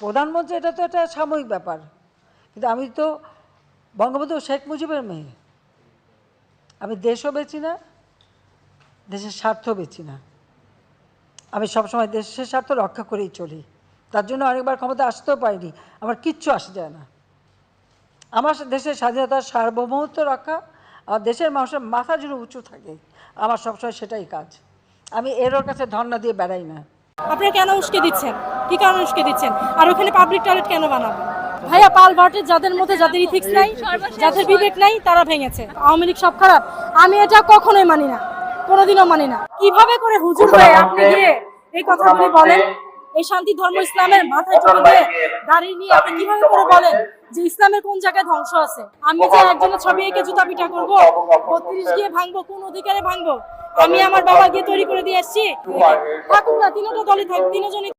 প্রধানমন্ত্রী এটা তো একটা সাময়িক ব্যাপার, কিন্তু আমি তো বঙ্গবন্ধু শেখ মুজিবের মেয়ে। আমি দেশও বেচি না, দেশের স্বার্থ বেচি না। আমি সবসময় দেশের স্বার্থ রক্ষা করেই চলি। তার জন্য অনেকবার ক্ষমতা আসতেও পারিনি, আমার কিচ্ছু আসে যায় না। আমার দেশের স্বাধীনতার সার্বভৌমত্ব রক্ষা, আমার দেশের মানুষের মাথা যেন উঁচু থাকে, আমার সবসময় সেটাই কাজ। আমি এর ওর কাছে ধর্ণা দিয়ে বেড়াই না। আপনারা কেন উস্কে দিচ্ছেন? কি কারণে উস্কে দিচ্ছেন? আর ওখানে পাবলিক টয়লেট কেন বানাবেন? ভাইয়া, পালভার্টের যাদের মধ্যে যাদের ইথিক্স নাই, যাদের বিবেক নাই, তারা ভেঙেছে। আওয়ামী লীগ সব খারাপ, আমি এটা কখনোই মানি না, কোনোদিনও মানি না। কিভাবে করে হুজুর হয়ে আপনি গিয়ে এই কথাগুলি বলেন? এই শান্তি ধর্ম ইসলামের মাথায় চলে দিয়ে দাঁড়িয়ে নিয়ে আপনি কিভাবে করে বলেন যে ইসলামের কোন জায়গায় ধ্বংস আছে? আমি যে একজনের ছবি এঁকে জুতা পিটা করবো, 32 গিয়ে ভাঙবো, কোন অধিকারে ভাঙবো? আমি আমার বাবা গিয়ে তৈরি করে দিয়ে আসছি। থাকুক না, তিনটা দলই থাক, তিনজনই